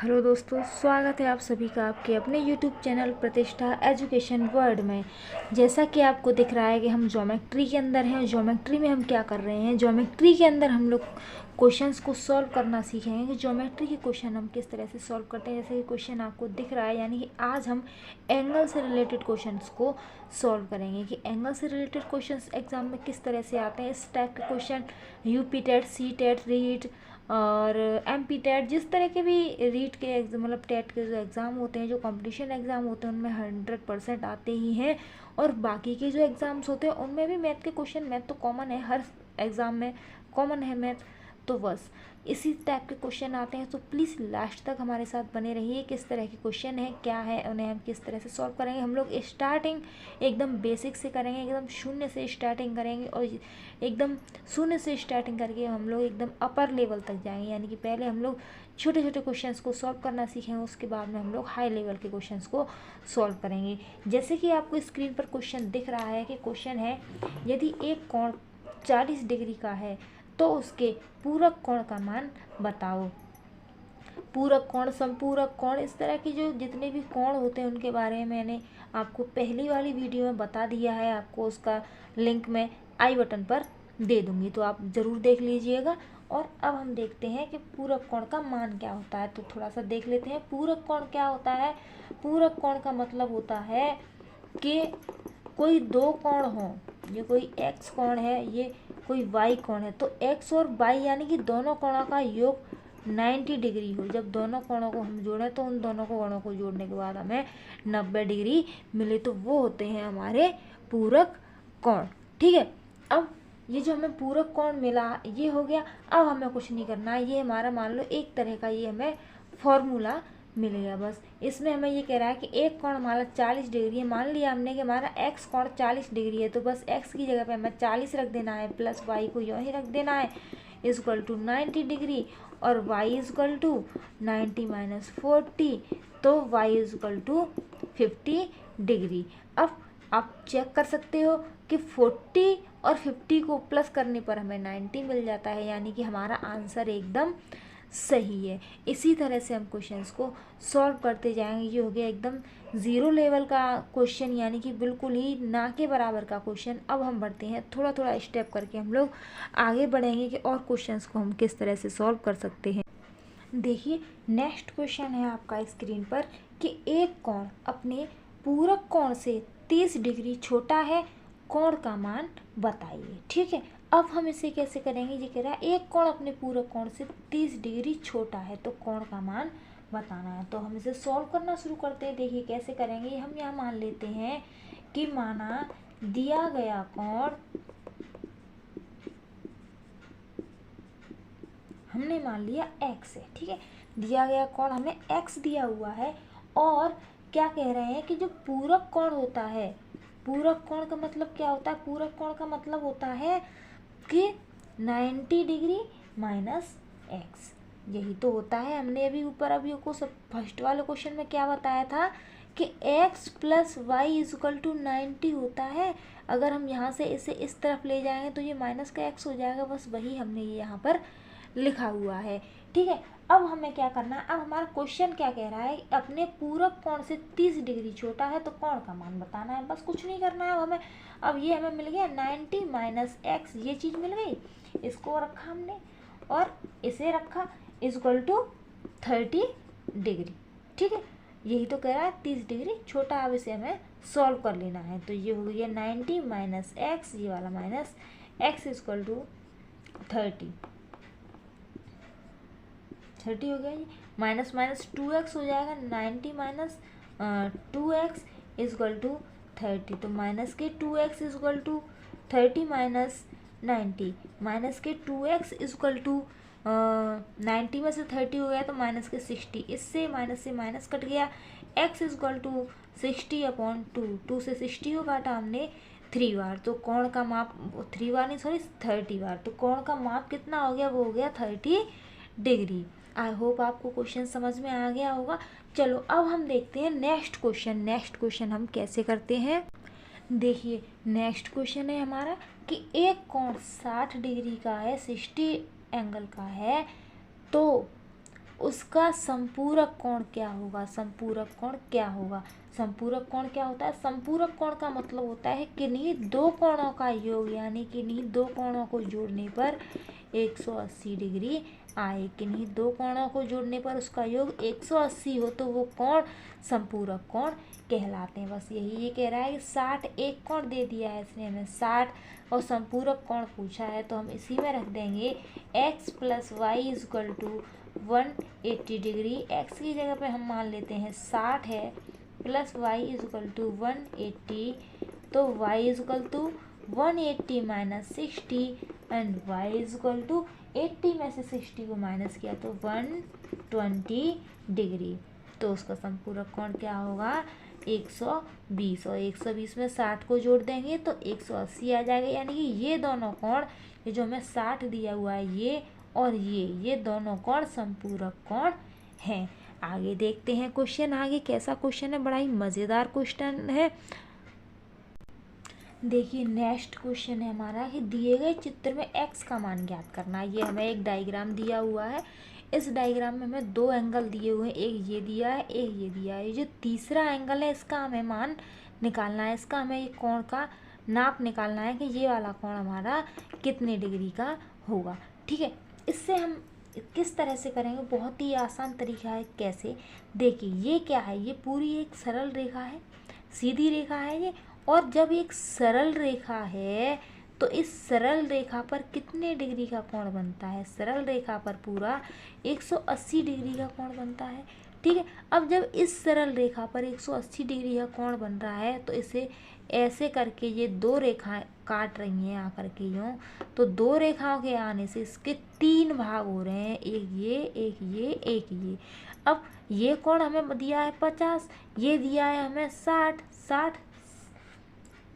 Hello दोस्तों, स्वागत है आप सभी का आपके अपने यूट्यूब चैनल प्रतिष्ठा एजुकेशन वर्ल्ड में। जैसा कि आपको दिख रहा है कि हम ज्योमेट्री के अंदर हैं। ज्योमेट्री में हम क्या कर रहे हैं, ज्योमेट्री के अंदर हम लोग क्वेश्चंस को सॉल्व करना सीखेंगे कि ज्योमेट्री के क्वेश्चन हम किस तरह से सॉल्व करते हैं। जैसे कि क्वेश्चन आपको दिख रहा है, यानी कि आज हम एंगल से रिलेटेड क्वेश्चंस को सॉल्व करेंगे कि एंगल से रिलेटेड क्वेश्चंस एग्जाम में किस तरह से आते हैं। इस टाइप के question UP TET, C TET, REET और एमपी टेट, जिस तरह के भी रीट के एग्जाम मतलब टेट के जो एग्ज़ाम होते हैं, जो कंपटीशन एग्ज़ाम होते हैं, उनमें 100% आते ही हैं। और बाकी के जो एग्ज़ाम्स होते हैं उनमें भी मैथ के क्वेश्चन, मैथ तो कॉमन है, हर एग्ज़ाम में कॉमन है मैथ, तो बस इसी टाइप के क्वेश्चन आते हैं। तो प्लीज़ लास्ट तक हमारे साथ बने रहिए। किस तरह के क्वेश्चन है, क्या है, उन्हें हम किस तरह से सॉल्व करेंगे। हम लोग स्टार्टिंग एकदम बेसिक से करेंगे, एकदम शून्य से स्टार्टिंग करेंगे और एकदम शून्य से स्टार्टिंग करके हम लोग एकदम अपर लेवल तक जाएंगे। यानी कि पहले हम लोग छोटे छोटे क्वेश्चंस को सॉल्व करना सीखेंगे, उसके बाद में हम लोग हाई लेवल के क्वेश्चंस को सॉल्व करेंगे। जैसे कि आपको स्क्रीन पर क्वेश्चन दिख रहा है कि क्वेश्चन है, यदि एक कोण 40 डिग्री का है तो उसके पूरक कोण का मान बताओ। पूरक कोण, संपूरक कोण, इस तरह के जो जितने भी कोण होते हैं उनके बारे में मैंने आपको पहली वाली वीडियो में बता दिया है। आपको उसका लिंक मैं आई बटन पर दे दूंगी, तो आप ज़रूर देख लीजिएगा। और अब हम देखते हैं कि पूरक कोण का मान क्या होता है, तो थोड़ा सा देख लेते हैं। पूरक कोण क्या होता है। पूरक कोण का मतलब होता है कि कोई दो कोण हो, ये कोई एक्स कोण है, ये कोई वाई कोण है, तो एक्स और वाई यानी कि दोनों कोणों का योग 90 डिग्री हो। जब दोनों कोणों को हम जोड़ें तो उन दोनों कोणों को जोड़ने के बाद हमें 90 डिग्री मिले, तो वो होते हैं हमारे पूरक कोण। ठीक है, अब ये जो हमें पूरक कोण मिला ये हो गया। अब हमें कुछ नहीं करना है, ये हमारा मान लो एक तरह का ये हमें फॉर्मूला मिल गया। बस इसमें हमें ये कह रहा है कि एक कोण हमारा 40 डिग्री है। मान लिया हमने कि हमारा एक्स कोण 40 डिग्री है, तो बस एक्स की जगह पे हमें 40 रख देना है, प्लस वाई को यूँ ही रख देना है इजक्वल टू 90 डिग्री, और y इजक्वल टू 90 माइनस 40, तो y इजक्वल टू 50 डिग्री। अब आप चेक कर सकते हो कि 40 और 50 को प्लस करने पर हमें 90 मिल जाता है, यानी कि हमारा आंसर एकदम सही है। इसी तरह से हम क्वेश्चंस को सॉल्व करते जाएंगे। ये हो गया एकदम ज़ीरो लेवल का क्वेश्चन, यानी कि बिल्कुल ही ना के बराबर का क्वेश्चन। अब हम बढ़ते हैं, थोड़ा थोड़ा स्टेप करके हम लोग आगे बढ़ेंगे कि और क्वेश्चंस को हम किस तरह से सॉल्व कर सकते हैं। देखिए नेक्स्ट क्वेश्चन है आपका स्क्रीन पर कि एक कोण अपने पूरक कोण से 30 डिग्री छोटा है, कोण का मान बताइए। ठीक है, अब हम इसे कैसे करेंगे। ये कह रहा है एक कोण अपने पूरक कोण से 30 डिग्री छोटा है तो कोण का मान बताना है। तो हम इसे सॉल्व करना शुरू करते हैं। देखिए कैसे करेंगे। हम यहाँ मान लेते हैं कि माना दिया गया कोण, हमने मान लिया x है। ठीक है, दिया गया कोण हमें x दिया हुआ है, और क्या कह रहे हैं कि जो पूरक कोण होता है, पूरक कोण का मतलब क्या होता है। पूरक कोण का मतलब होता है कि 90 डिग्री माइनस एक्स, यही तो होता है। हमने अभी ऊपर अभी को सब फर्स्ट वाले क्वेश्चन में क्या बताया था कि x plus Y equal to 90 होता है। अगर हम यहाँ से इसे इस तरफ ले जाएंगे तो ये माइनस का x हो जाएगा। बस वही हमने ये यहाँ पर लिखा हुआ है। ठीक है, अब हमें क्या करना है। अब हमारा क्वेश्चन क्या कह रहा है, अपने पूरक कोण से 30 डिग्री छोटा है तो कोण का मान बताना है। बस कुछ नहीं करना है हमें। अब ये हमें मिल गया 90 माइनस एक्स, ये चीज़ मिल गई। इसको रखा हमने और इसे रखा इजक्वल टू 30 डिग्री। ठीक है, यही तो कह रहा है 30 डिग्री छोटा। अब इसे हमें सॉल्व कर लेना है। तो ये हो गया 90 माइनस एक्स, ये वाला माइनस एक्स इजक्वल टू 30 हो गया। ये माइनस माइनस 2x हो जाएगा। 90 माइनस 2x इजक्वल टू 30, तो माइनस के 2x equal to 30 minus 90, minus के 2x इजक्वल टू 90 में से 30 हो गया तो माइनस के 60, इससे माइनस कट गया। x इजक्वल टू 60 अपॉन 2 से 60 को काटा हमने 3 बार, तो कोण का माप 3 बार नहीं सॉरी 30 बार, तो कोण का माप कितना हो गया, वो हो गया 30 डिग्री। आई होप आपको क्वेश्चन समझ में आ गया होगा। चलो अब हम देखते हैं नेक्स्ट क्वेश्चन। नेक्स्ट क्वेश्चन हम कैसे करते हैं। देखिए नेक्स्ट क्वेश्चन है हमारा कि एक कोण 60 डिग्री का है, 60 एंगल का है, तो उसका संपूरक कोण क्या होगा। संपूरक कोण क्या होगा। संपूरक कोण क्या होता है। संपूरक कोण का मतलब होता है किन्हीं दो कोणों का योग, यानी किन्हीं दो कोणों को जोड़ने पर 180 डिग्री आए। किन्हीं दो कोणों को जोड़ने पर उसका योग 180 हो तो वो कोण संपूरक कोण कहलाते हैं। बस यही ये कह रहा है कि 60 एक कोण दे दिया है इसने हमें 60 और संपूरक कोण पूछा है, तो हम इसी में रख देंगे x + y = 180 डिग्री। x की जगह पे हम मान लेते हैं 60 है प्लस y = 180, तो y = 180 - 60 एंड y = 80 में से 60 को माइनस किया तो 120 डिग्री। तो उसका संपूरक कोण क्या होगा 120, और 120 में 60 को जोड़ देंगे तो 180 आ जाएगा। यानी कि ये दोनों कोण, ये जो हमें 60 दिया हुआ है ये और ये दोनों कोण संपूरक कोण हैं। आगे देखते हैं क्वेश्चन। आगे कैसा क्वेश्चन है, बड़ा ही मज़ेदार क्वेश्चन है। देखिए नेक्स्ट क्वेश्चन है हमारा कि दिए गए चित्र में x का मान ज्ञात करना है। ये हमें एक डायग्राम दिया हुआ है। इस डायग्राम में हमें दो एंगल दिए हुए हैं, एक ये दिया है एक ये दिया है। ये जो तीसरा एंगल है इसका हमें मान निकालना है, इसका हमें ये कोण का नाप निकालना है कि ये वाला कोण हमारा कितने डिग्री का होगा। ठीक है, इससे हम किस तरह से करेंगे, बहुत ही आसान तरीका है। कैसे, देखिए ये क्या है, ये पूरी एक सरल रेखा है, सीधी रेखा है ये। और जब एक सरल रेखा है तो इस सरल रेखा पर कितने डिग्री का कोण बनता है। सरल रेखा पर पूरा 180 डिग्री का कोण बनता है। ठीक है, अब जब इस सरल रेखा पर 180 डिग्री का कोण बन रहा है तो इसे ऐसे करके ये दो रेखाएं काट रही हैं आकर के यूँ, तो दो रेखाओं के आने से इसके तीन भाग हो रहे हैं, एक ये एक ये एक ये। अब ये कोण हमें दिया है 50, ये दिया है हमें 60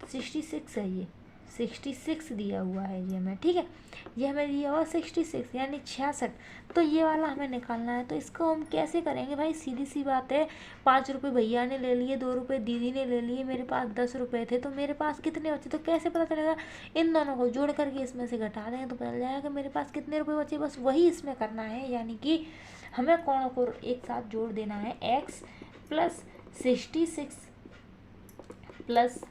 66 है, ये 66 दिया हुआ है ये हमें। ठीक है, ये हमें दिया हुआ 66 यानी 66, तो ये वाला हमें निकालना है। तो इसको हम कैसे करेंगे भाई, सीधी सी बात है। 5 रुपये भैया ने ले लिए, 2 रुपये दीदी ने ले लिए, मेरे पास 10 रुपये थे, तो मेरे पास कितने बचे। तो कैसे पता चलेगा, इन दोनों को जोड़ करके इसमें से घटा दें तो पता जाएगा कि मेरे पास कितने रुपये बचे। बस वही इसमें करना है, यानी कि हमें कोणों को एक साथ जोड़ देना है। x + 66 +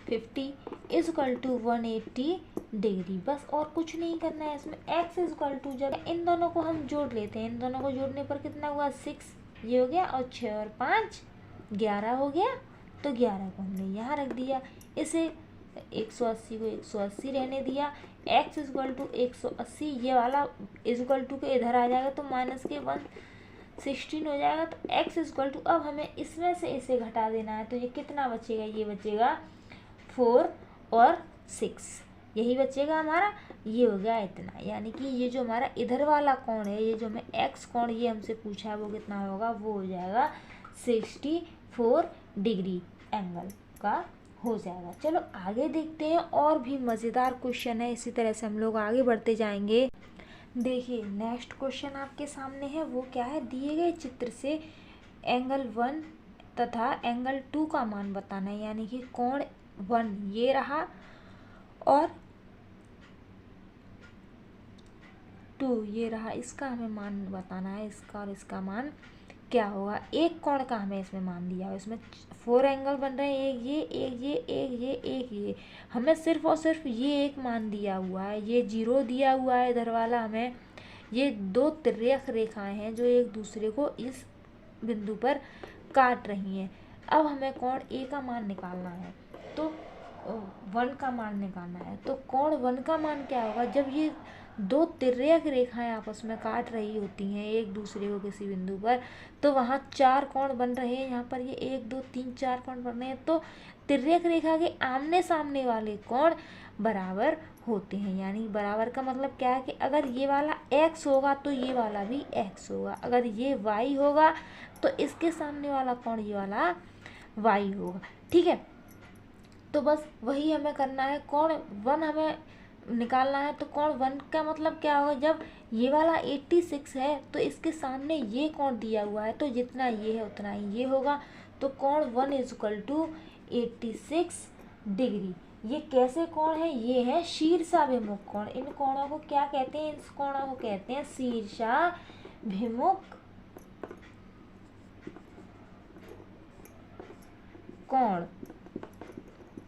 50 = 180 degree. बस और कुछ नहीं करना है इसमें। x = जब इन दोनों को हम जोड़ लेते हैं, इन दोनों को जोड़ने पर कितना हुआ 6, ये हो गया, और 6 और 5 11 हो गया। तो 11 को हमने यहाँ रख दिया। इसे 180 को 180 रहने दिया। x = 180, ये वाला इक्वल टू के इधर आ जाएगा तो माइनस के 116 हो जाएगा। तो x = अब हमें इसमें से इसे घटा देना है, तो ये कितना बचेगा, ये बचेगा 4 और 6, यही बचेगा हमारा। ये हो गया इतना, यानी कि ये जो हमारा इधर वाला कोण है, ये जो हमें x कोण ये हमसे पूछा है वो कितना होगा, वो हो जाएगा 64 डिग्री एंगल का हो जाएगा। चलो आगे देखते हैं, और भी मज़ेदार क्वेश्चन है, इसी तरह से हम लोग आगे बढ़ते जाएंगे। देखिए नेक्स्ट क्वेश्चन आपके सामने है, वो क्या है, दिए गए चित्र से एंगल 1 तथा एंगल 2 का मान बताना है। यानी कि कोण 1 ये रहा और 2 ये रहा, इसका हमें मान बताना है, इसका और इसका मान क्या होगा। एक कोण का हमें इसमें मान दिया है, इसमें 4 एंगल बन रहे हैं, एक ये एक ये एक ये एक ये। हमें सिर्फ और सिर्फ ये एक मान दिया हुआ है, ये 0 दिया हुआ है इधर वाला हमें। ये दो तिर्यक रेखाएं हैं जो एक दूसरे को इस बिंदु पर काट रही हैं। अब हमें कोण ए का मान निकालना है, तो 1 का मान निकालना है। तो कोण 1 का मान क्या होगा, जब ये दो तिर्यक रेखाएं आपस में काट रही होती हैं एक दूसरे को किसी बिंदु पर, तो वहाँ 4 कोण बन रहे हैं। यहाँ पर ये 1 2 3 4 कोण बन रहे हैं, तो तिर्यक रेखा के आमने सामने वाले कोण बराबर होते हैं। यानी बराबर का मतलब क्या है कि अगर ये वाला x होगा तो ये वाला भी x होगा, अगर ये y होगा तो इसके सामने वाला कोण ये वाला y होगा। ठीक है, तो बस वही हमें करना है। कोण 1 हमें निकालना है, तो कोण 1 का मतलब क्या होगा, जब ये वाला 86 है तो इसके सामने ये कोण दिया हुआ है, तो जितना ये है उतना ही ये होगा। तो कोण 1 = 86 डिग्री। ये कैसे कोण है, ये है शीर्षाभिमुख कोण। इन कोणों को क्या कहते हैं, इस कोणों को कहते हैं शीर्षाभिमुख कोण,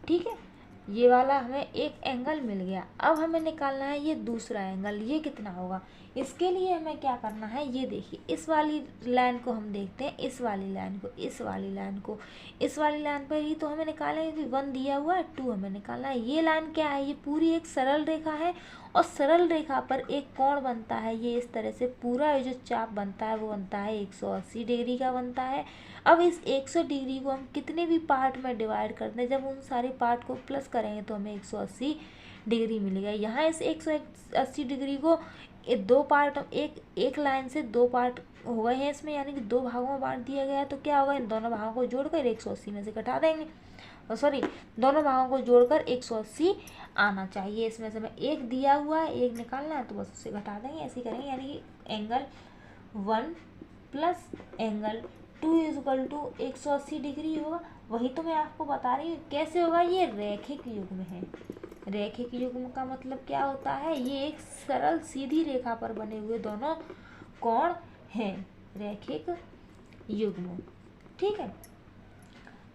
ठीक है। ये वाला हमें एक एंगल मिल गया। अब हमें निकालना है ये दूसरा एंगल, ये कितना होगा। इसके लिए हमें क्या करना है, ये देखिए इस वाली लाइन को हम देखते हैं, इस वाली लाइन को, इस वाली लाइन को, इस वाली लाइन पर ही तो हमें निकालेंगे कि 1 दिया हुआ है, 2 हमें निकालना है। ये लाइन क्या है, ये पूरी एक सरल रेखा है और सरल रेखा पर एक कोण बनता है। ये इस तरह से पूरा ये जो चाप बनता है वो बनता है 180 डिग्री का बनता है। अब इस 180 डिग्री को हम कितने भी पार्ट में डिवाइड करते हैं, जब उन सारे पार्ट को प्लस करेंगे तो हमें 180 डिग्री मिलेगा। यहाँ इस 180 डिग्री को दो पार्ट, एक लाइन से दो पार्ट हो गए हैं इसमें, यानी कि 2 भागों में बांट दिया गया है। तो क्या होगा, इन दोनों भागों को जोड़कर 180 में से घटा देंगे, सॉरी दोनों भागों को जोड़कर 180 आना चाहिए। इसमें से हमें 1 दिया हुआ है, 1 निकालना है तो बस उससे घटा देंगे, ऐसे ही करेंगे। यानी कि angle 1 plus angle 2 equal to 180 degree होगा। वही तो मैं आपको बता रही हूँ कैसे होगा। ये रैखिक युग्म है। रैखिक युग्म का मतलब क्या होता है, ये एक सरल सीधी रेखा पर बने हुए दोनों कोण हैं, रैखिक युग्म, ठीक है।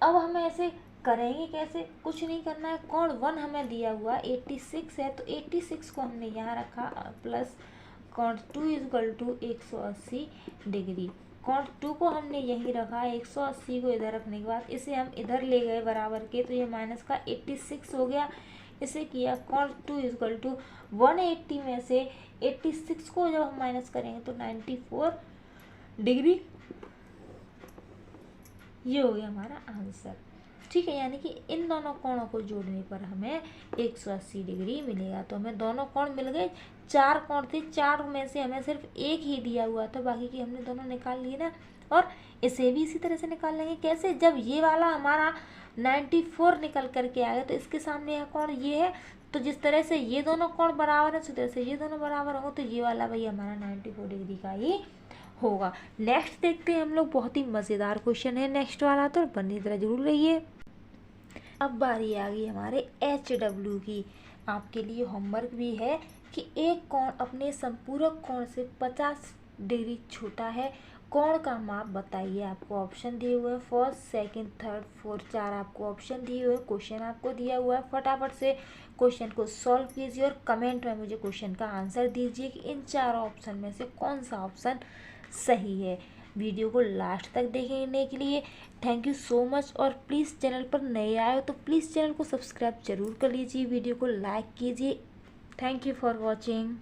अब हमें ऐसे करेंगे कैसे, कुछ नहीं करना है। कोण 1 हमें दिया हुआ 86 है, तो 86 को हमने यहाँ रखा, प्लस कोण 2 इक्वल टू 180 डिग्री। कोण 2 को हमने यहीं रखा, 180 को इधर रखने के बाद इसे हम इधर ले गए बराबर के, तो ये माइनस का 86 हो गया। इसे किया कोण 2 इक्वल टू 180 में से 86 को जब हम माइनस करेंगे तो 94 डिग्री, ये हो गया हमारा आंसर, ठीक है। यानी कि इन दोनों कोणों को जोड़ने पर हमें 180 डिग्री मिलेगा। तो हमें दोनों कोण मिल गए। 4 कोण थे, 4 में से हमें सिर्फ एक ही दिया हुआ था, बाकी की हमने दोनों निकाल लिए ना। और इसे भी इसी तरह से निकाल लेंगे। कैसे, जब ये वाला हमारा 94 निकल करके आएगा तो इसके सामने यह कोण ये है, तो जिस तरह से ये दोनों कोण बराबर है उसी तरह से ये दोनों बराबर होंगे, तो ये वाला भाई हमारा 94 डिग्री का ही होगा। नेक्स्ट देखते हैं हम लोग, बहुत ही मज़ेदार क्वेश्चन है नेक्स्ट वाला, तो बनी तरह जरूर रहिए। अब बारी आ गई हमारे HW की। आपके लिए होमवर्क भी है कि एक कोण अपने संपूरक कोण से 50 डिग्री छोटा है। कोण का माप बताइए। आपको ऑप्शन दिए हुए हैं, फर्स्ट, सेकंड, थर्ड, फोर्थ, 4 आपको ऑप्शन दिए हुए हैं। क्वेश्चन आपको दिया हुआ है, फटाफट से क्वेश्चन को सॉल्व कीजिए और कमेंट में मुझे क्वेश्चन का आंसर दीजिए कि इन 4 ऑप्शन में से कौन सा ऑप्शन सही है। वीडियो को लास्ट तक देखने के लिए थैंक यू सो मच। और प्लीज़ चैनल पर नए आए हो तो प्लीज़ चैनल को सब्सक्राइब जरूर कर लीजिए, वीडियो को लाइक कीजिए। Thank you for watching.